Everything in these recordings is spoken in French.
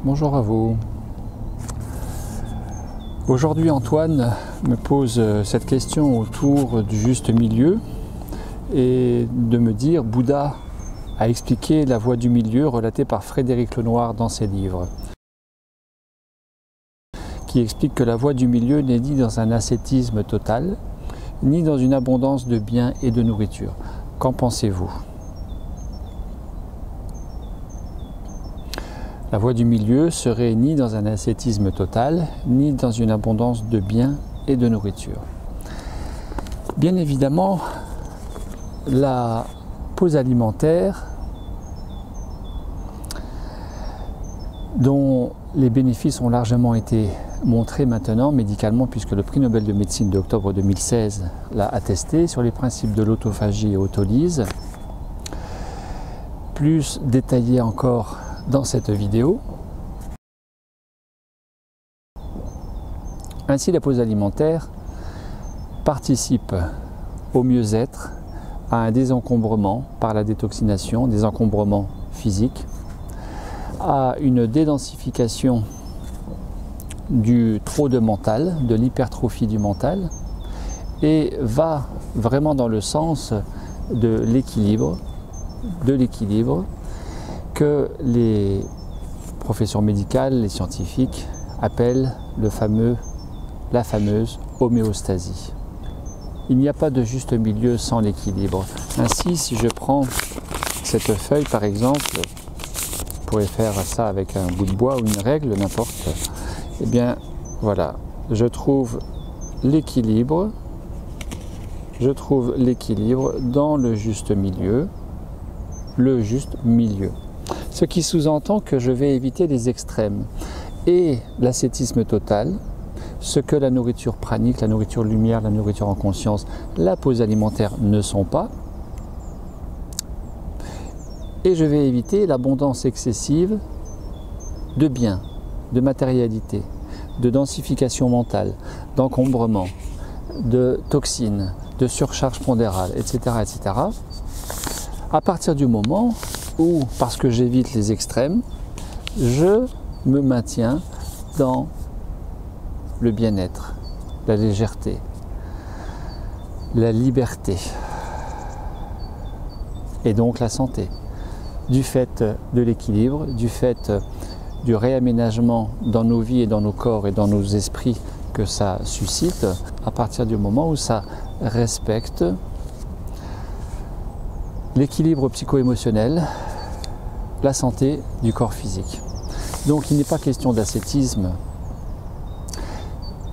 Bonjour à vous. Aujourd'hui, Antoine me pose cette question autour du juste milieu et de me dire Bouddha a expliqué la voie du milieu relatée par Frédéric Lenoir dans ses livres, qui explique que la voie du milieu n'est ni dans un ascétisme total, ni dans une abondance de biens et de nourriture. Qu'en pensez-vous ? La voie du milieu serait ni dans un ascétisme total, ni dans une abondance de biens et de nourriture. Bien évidemment, la pause alimentaire, dont les bénéfices ont largement été montrés maintenant médicalement, puisque le prix Nobel de médecine d'octobre 2016 l'a attesté, sur les principes de l'autophagie et autolyse, plus détaillé encore dans cette vidéo. Ainsi, la pause alimentaire participe au mieux-être, à un désencombrement par la détoxination, désencombrement physique, à une dédensification du trop de mental, de l'hypertrophie du mental, et va vraiment dans le sens de l'équilibre que les professions médicales, les scientifiques appellent la fameuse homéostasie. Il n'y a pas de juste milieu sans l'équilibre. Ainsi, si je prends cette feuille par exemple, je pourrais faire ça avec un bout de bois ou une règle, n'importe, eh bien voilà, je trouve l'équilibre dans le juste milieu, ce qui sous-entend que je vais éviter les extrêmes et l'ascétisme total, ce que la nourriture pranique, la nourriture lumière, la nourriture en conscience, la pause alimentaire ne sont pas, et je vais éviter l'abondance excessive de biens, de matérialité, de densification mentale, d'encombrement, de toxines, de surcharge pondérale, etc., etc., à partir du moment où, parce que j'évite les extrêmes, je me maintiens dans le bien-être, la légèreté, la liberté et donc la santé. Du fait de l'équilibre, du fait du réaménagement dans nos vies et dans nos corps et dans nos esprits que ça suscite, à partir du moment où ça respecte l'équilibre psycho-émotionnel, la santé du corps physique. Donc il n'est pas question d'ascétisme,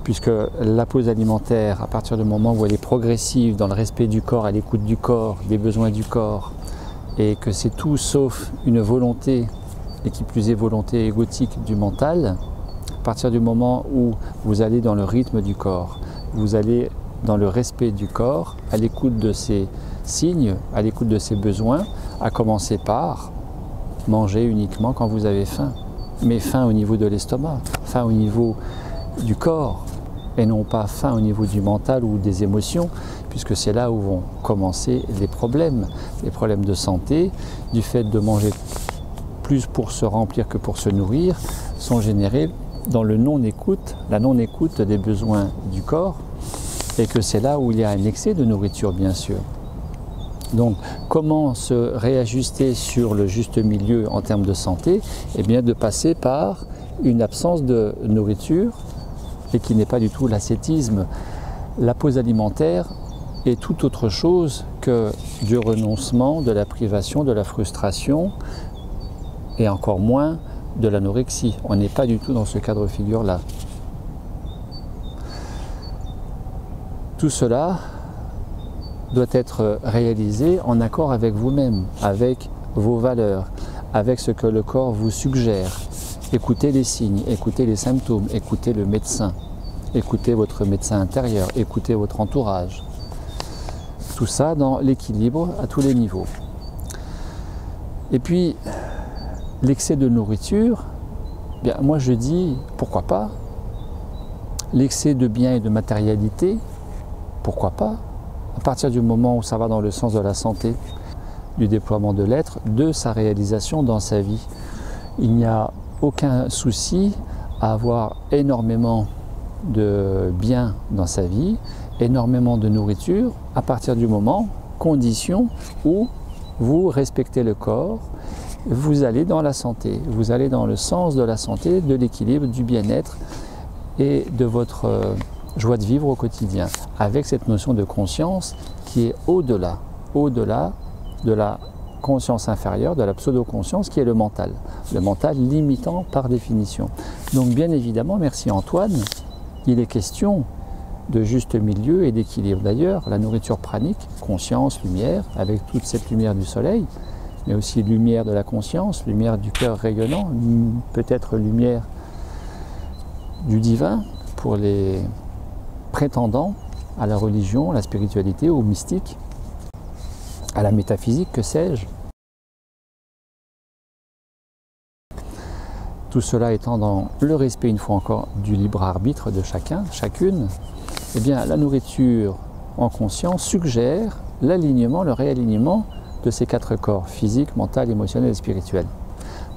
puisque la pause alimentaire, à partir du moment où elle est progressive dans le respect du corps, à l'écoute du corps, des besoins du corps, et que c'est tout sauf une volonté, et qui plus est volonté égotique du mental, à partir du moment où vous allez dans le rythme du corps, vous allez dans le respect du corps, à l'écoute de ses signes, à l'écoute de ses besoins, à commencer par manger uniquement quand vous avez faim, mais faim au niveau de l'estomac, faim au niveau du corps, et non pas faim au niveau du mental ou des émotions, puisque c'est là où vont commencer les problèmes de santé, du fait de manger plus pour se remplir que pour se nourrir, sont générés dans le non-écoute, la non-écoute des besoins du corps, et que c'est là où il y a un excès de nourriture, bien sûr. Donc, comment se réajuster sur le juste milieu en termes de santé ? Eh bien, de passer par une absence de nourriture, et qui n'est pas du tout l'ascétisme. La pause alimentaire est tout autre chose que du renoncement, de la privation, de la frustration, et encore moins de l'anorexie. On n'est pas du tout dans ce cadre de figure-là. Tout cela doit être réalisé en accord avec vous-même, avec vos valeurs, avec ce que le corps vous suggère. Écoutez les signes, écoutez les symptômes, écoutez le médecin, écoutez votre médecin intérieur, écoutez votre entourage. Tout ça dans l'équilibre à tous les niveaux. Et puis, l'excès de nourriture, bien, moi je dis pourquoi pas. L'excès de biens et de matérialité, pourquoi pas. À partir du moment où ça va dans le sens de la santé, du déploiement de l'être, de sa réalisation dans sa vie. Il n'y a aucun souci à avoir énormément de biens dans sa vie, énormément de nourriture, à partir du moment, condition, où vous respectez le corps, vous allez dans la santé, vous allez dans le sens de la santé, de l'équilibre, du bien-être et de votre joie de vivre au quotidien, avec cette notion de conscience qui est au-delà de la conscience inférieure, de la pseudo-conscience qui est le mental limitant par définition. Donc bien évidemment, merci Antoine, il est question de juste milieu et d'équilibre. D'ailleurs, la nourriture pranique, conscience, lumière, avec toute cette lumière du soleil, mais aussi lumière de la conscience, lumière du cœur rayonnant, peut-être lumière du divin pour les prétendants à la religion, à la spiritualité, au mystique, à la métaphysique, que sais-je. Tout cela étant dans le respect, une fois encore, du libre arbitre de chacun, chacune, eh bien la nourriture en conscience suggère l'alignement, le réalignement de ces 4 corps, physique, mental, émotionnel et spirituel,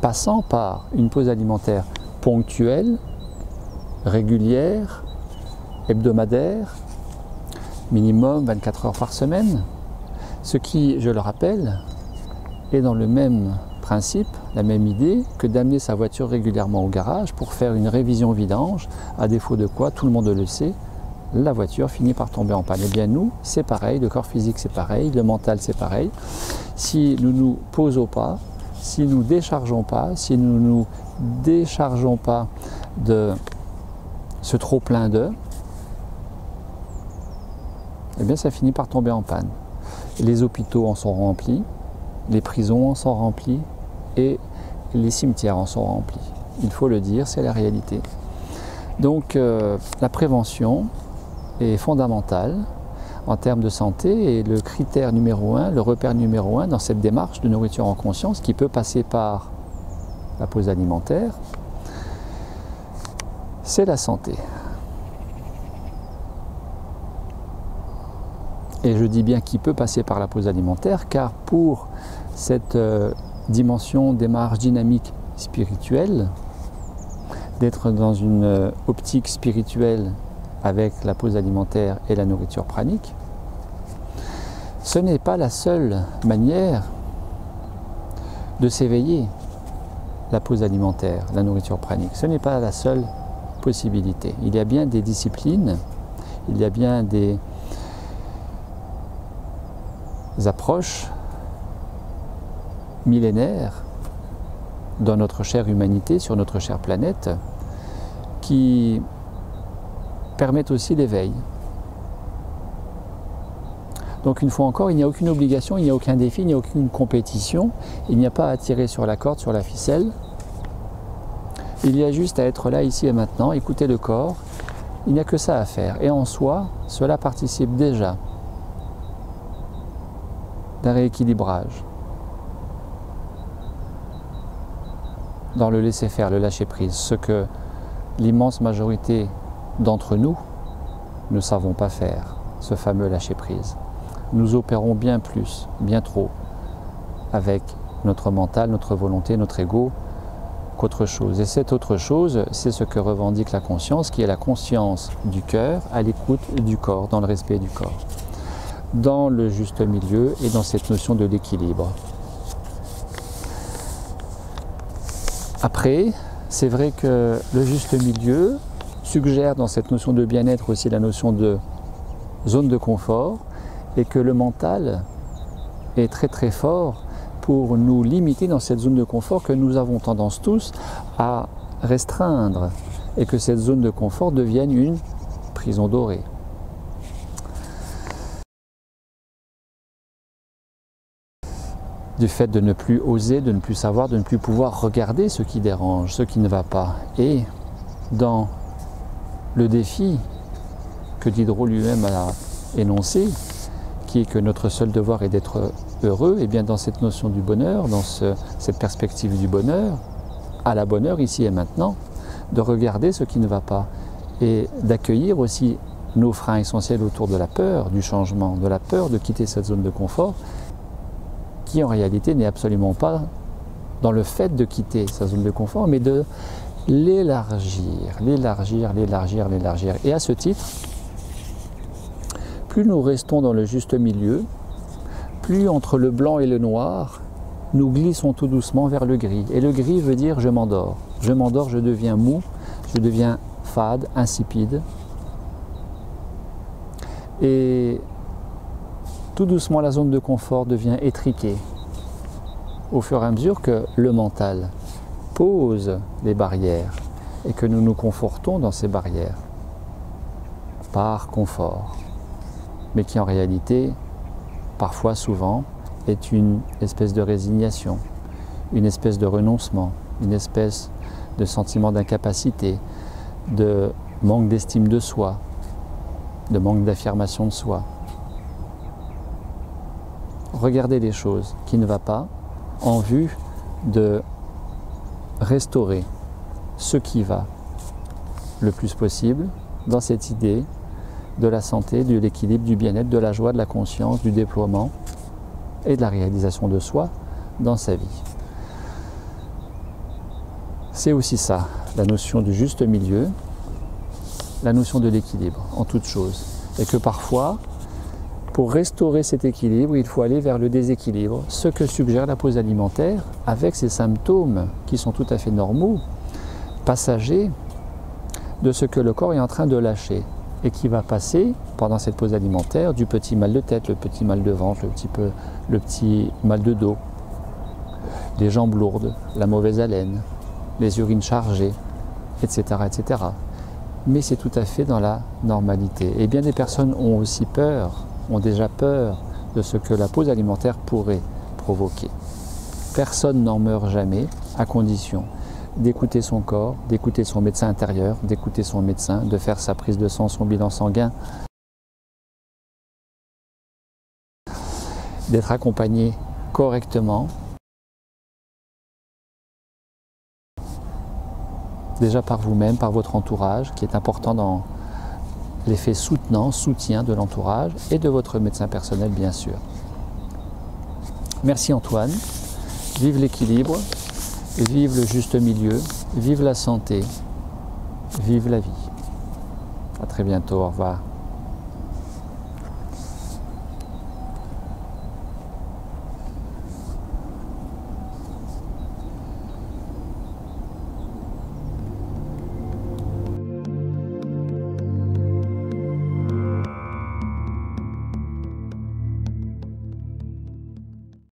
passant par une pause alimentaire ponctuelle, régulière, hebdomadaire, minimum 24 heures par semaine, ce qui, je le rappelle, est dans le même principe, la même idée que d'amener sa voiture régulièrement au garage pour faire une révision vidange, à défaut de quoi, tout le monde le sait, la voiture finit par tomber en panne. Eh bien nous, c'est pareil, le corps physique c'est pareil, le mental c'est pareil. Si nous ne nous posons pas, si nous ne déchargeons pas, si nous ne nous déchargeons pas de ce trop plein d'eux, eh bien ça finit par tomber en panne. Les hôpitaux en sont remplis, les prisons en sont remplies et les cimetières en sont remplis. Il faut le dire, c'est la réalité. Donc la prévention est fondamentale en termes de santé et le critère numéro 1, le repère numéro 1 dans cette démarche de nourriture en conscience qui peut passer par la pause alimentaire, c'est la santé. Et je dis bien qu'il peut passer par la pause alimentaire car pour cette dimension, démarche dynamique spirituelle, d'être dans une optique spirituelle avec la pause alimentaire et la nourriture pranique, ce n'est pas la seule manière de s'éveiller, la pause alimentaire, la nourriture pranique. Ce n'est pas la seule possibilité. Il y a bien des disciplines, il y a bien des approches millénaires dans notre chère humanité, sur notre chère planète, qui permettent aussi l'éveil. Donc une fois encore, il n'y a aucune obligation, il n'y a aucun défi, il n'y a aucune compétition, il n'y a pas à tirer sur la corde, sur la ficelle. Il y a juste à être là, ici et maintenant, écouter le corps, il n'y a que ça à faire. Et en soi, cela participe déjà d'un rééquilibrage, dans le laisser-faire, le lâcher-prise, ce que l'immense majorité d'entre nous ne savons pas faire, ce fameux lâcher-prise. Nous opérons bien plus, bien trop, avec notre mental, notre volonté, notre ego, qu'autre chose. Et cette autre chose, c'est ce que revendique la conscience, qui est la conscience du cœur à l'écoute du corps, dans le respect du corps, dans le juste milieu et dans cette notion de l'équilibre. Après, c'est vrai que le juste milieu suggère dans cette notion de bien-être aussi la notion de zone de confort et que le mental est très très fort pour nous limiter dans cette zone de confort que nous avons tendance tous à restreindre et que cette zone de confort devienne une prison dorée. Du fait de ne plus oser, de ne plus savoir, de ne plus pouvoir regarder ce qui dérange, ce qui ne va pas. Et dans le défi que Diderot lui-même a énoncé, qui est que notre seul devoir est d'être heureux, et bien dans cette notion du bonheur, dans cette perspective du bonheur, à la bonne heure, ici et maintenant, de regarder ce qui ne va pas et d'accueillir aussi nos freins essentiels autour de la peur du changement, de la peur de quitter cette zone de confort, qui en réalité n'est absolument pas dans le fait de quitter sa zone de confort, mais de l'élargir, l'élargir, l'élargir, l'élargir. Et à ce titre, plus nous restons dans le juste milieu, plus entre le blanc et le noir, nous glissons tout doucement vers le gris. Et le gris veut dire je m'endors. Je m'endors, je deviens mou, je deviens fade, insipide. Et tout doucement, la zone de confort devient étriquée. Au fur et à mesure que le mental pose des barrières et que nous nous confortons dans ces barrières par confort, mais qui en réalité, parfois, souvent, est une espèce de résignation, une espèce de renoncement, une espèce de sentiment d'incapacité, de manque d'estime de soi, de manque d'affirmation de soi. Regardez les choses qui ne vont pas en vue de restaurer ce qui va le plus possible dans cette idée de la santé, de l'équilibre, du bien-être, de la joie, de la conscience, du déploiement et de la réalisation de soi dans sa vie. C'est aussi ça, la notion du juste milieu, la notion de l'équilibre en toute chose. Et que parfois, pour restaurer cet équilibre, il faut aller vers le déséquilibre, ce que suggère la pause alimentaire avec ses symptômes qui sont tout à fait normaux, passagers, de ce que le corps est en train de lâcher et qui va passer pendant cette pause alimentaire du petit mal de tête, le petit mal de ventre, le petit mal de dos, les jambes lourdes, la mauvaise haleine, les urines chargées, etc., etc. Mais c'est tout à fait dans la normalité. Et bien des personnes ont aussi peur, ont déjà peur de ce que la pause alimentaire pourrait provoquer. Personne n'en meurt jamais, à condition d'écouter son corps, d'écouter son médecin intérieur, d'écouter son médecin, de faire sa prise de sang, son bilan sanguin, d'être accompagné correctement, déjà par vous-même, par votre entourage, qui est important dans l'effet soutenant, soutien de l'entourage et de votre médecin personnel, bien sûr. Merci Antoine, vive l'équilibre, vive le juste milieu, vive la santé, vive la vie. À très bientôt, au revoir.